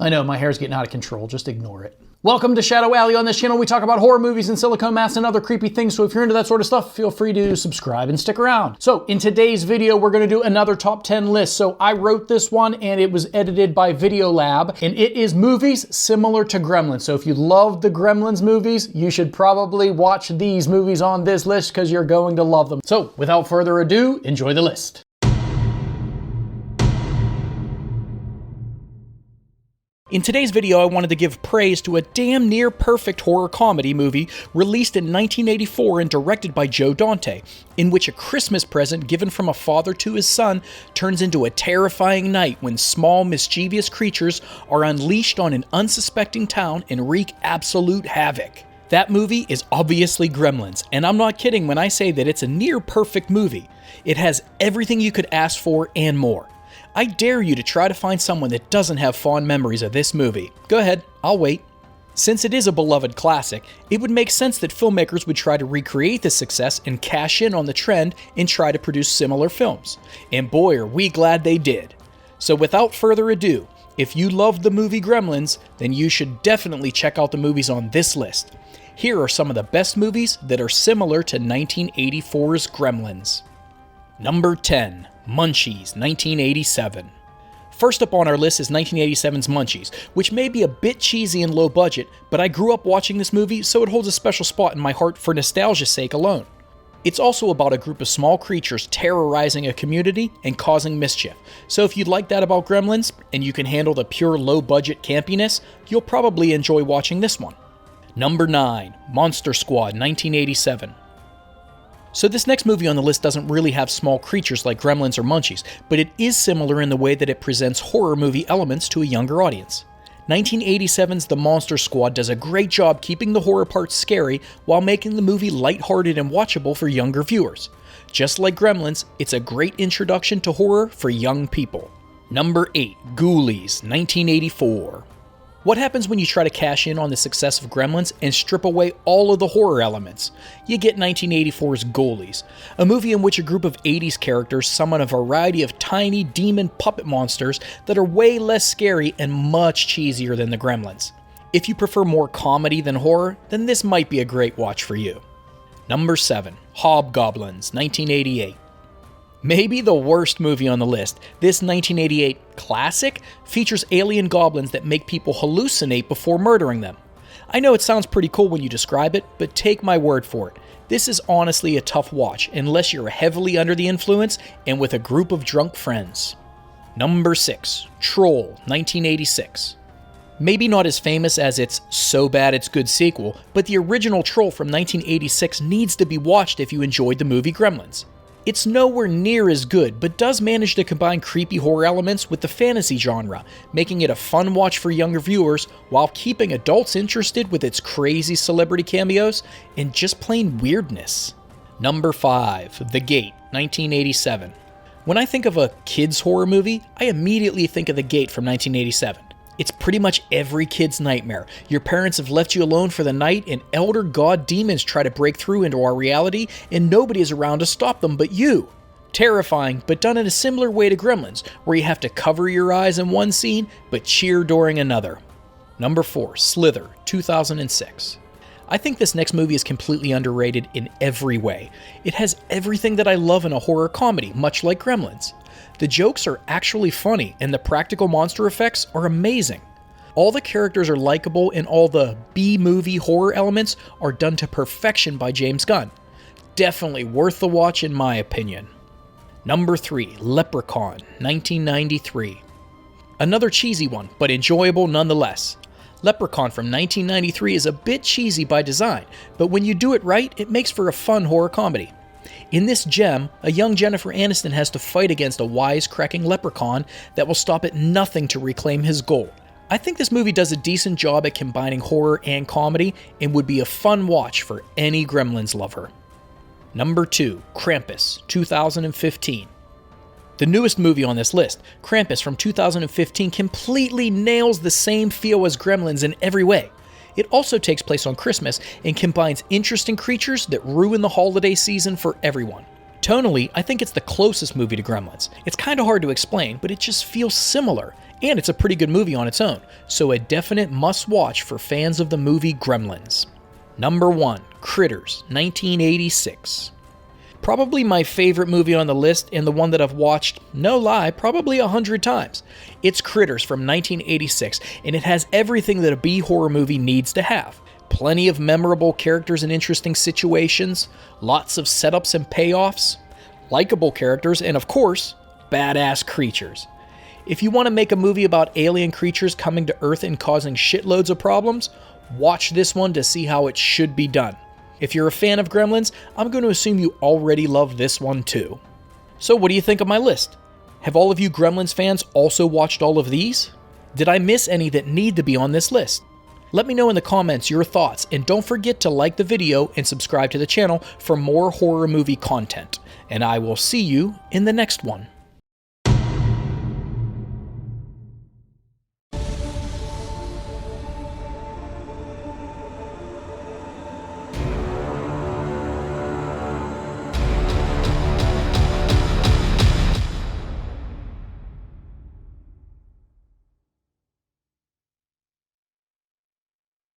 I know, my hair's getting out of control, just ignore it. Welcome to Shadow Alley. On this channel, we talk about horror movies and silicone masks and other creepy things, so if you're into that sort of stuff, feel free to subscribe and stick around. So in today's video, we're gonna do another top 10 list. So I wrote this one and it was edited by Videolab, and it is movies similar to Gremlins. So if you love the Gremlins movies, you should probably watch these movies on this list because you're going to love them. So without further ado, enjoy the list. In today's video, I wanted to give praise to a damn near perfect horror comedy movie released in 1984 and directed by Joe Dante, in which a Christmas present given from a father to his son turns into a terrifying night when small mischievous creatures are unleashed on an unsuspecting town and wreak absolute havoc. That movie is obviously Gremlins, and I'm not kidding when I say that it's a near perfect movie. It has everything you could ask for and more. I dare you to try to find someone that doesn't have fond memories of this movie. Go ahead, I'll wait. Since it is a beloved classic, it would make sense that filmmakers would try to recreate this success and cash in on the trend and try to produce similar films. And boy, are we glad they did. So without further ado, if you loved the movie Gremlins, then you should definitely check out the movies on this list. Here are some of the best movies that are similar to 1984's Gremlins. Number 10. Munchies, 1987. First up on our list is 1987's Munchies, which may be a bit cheesy and low budget, but I grew up watching this movie, so it holds a special spot in my heart for nostalgia's sake alone. It's also about a group of small creatures terrorizing a community and causing mischief, so if you'd like that about Gremlins, and you can handle the pure low-budget campiness, you'll probably enjoy watching this one. Number 9. Monster Squad, 1987. So this next movie on the list doesn't really have small creatures like Gremlins or Munchies, but it is similar in the way that it presents horror movie elements to a younger audience. 1987's The Monster Squad does a great job keeping the horror parts scary while making the movie lighthearted and watchable for younger viewers. Just like Gremlins, it's a great introduction to horror for young people. Number 8. Ghoulies, 1984. What happens when you try to cash in on the success of Gremlins and strip away all of the horror elements? You get 1984's Ghoulies, a movie in which a group of 80s characters summon a variety of tiny demon puppet monsters that are way less scary and much cheesier than the Gremlins. If you prefer more comedy than horror, then this might be a great watch for you. Number 7. Hobgoblins, 1988. Maybe the worst movie on the list, this 1988 classic features alien goblins that make people hallucinate before murdering them. I know it sounds pretty cool when you describe it, but take my word for it. This is honestly a tough watch unless you're heavily under the influence and with a group of drunk friends. Number 6. Troll, 1986. Maybe not as famous as its so bad it's good sequel, but the original Troll from 1986 needs to be watched if you enjoyed the movie Gremlins. It's nowhere near as good, but does manage to combine creepy horror elements with the fantasy genre, making it a fun watch for younger viewers while keeping adults interested with its crazy celebrity cameos and just plain weirdness. Number 5. The Gate, 1987. When I think of a kids' horror movie, I immediately think of The Gate from 1987. It's pretty much every kid's nightmare. Your parents have left you alone for the night, and elder god demons try to break through into our reality, and nobody is around to stop them but you. Terrifying, but done in a similar way to Gremlins, where you have to cover your eyes in one scene, but cheer during another. Number 4. Slither, 2006. I think this next movie is completely underrated in every way. It has everything that I love in a horror comedy, much like Gremlins. The jokes are actually funny, and the practical monster effects are amazing. All the characters are likable, and all the B-movie horror elements are done to perfection by James Gunn. Definitely worth the watch in my opinion. Number 3. Leprechaun, 1993. Another cheesy one, but enjoyable nonetheless. Leprechaun from 1993 is a bit cheesy by design, but when you do it right, it makes for a fun horror comedy. In this gem, a young Jennifer Aniston has to fight against a wisecracking leprechaun that will stop at nothing to reclaim his gold. I think this movie does a decent job at combining horror and comedy and would be a fun watch for any Gremlins lover. Number 2. Krampus, 2015. The newest movie on this list, Krampus from 2015, completely nails the same feel as Gremlins in every way. It also takes place on Christmas and combines interesting creatures that ruin the holiday season for everyone. Tonally, I think it's the closest movie to Gremlins. It's kinda hard to explain, but it just feels similar, and it's a pretty good movie on its own, so a definite must-watch for fans of the movie Gremlins. Number 1, Critters, 1986. Probably my favorite movie on the list, and the one that I've watched, no lie, probably 100 times. It's Critters from 1986, and it has everything that a B-horror movie needs to have. Plenty of memorable characters and interesting situations, lots of setups and payoffs, likable characters, and of course, badass creatures. If you want to make a movie about alien creatures coming to Earth and causing shitloads of problems, watch this one to see how it should be done. If you're a fan of Gremlins, I'm going to assume you already love this one too. So what do you think of my list? Have all of you Gremlins fans also watched all of these? Did I miss any that need to be on this list? Let me know in the comments your thoughts, and don't forget to like the video and subscribe to the channel for more horror movie content. And I will see you in the next one.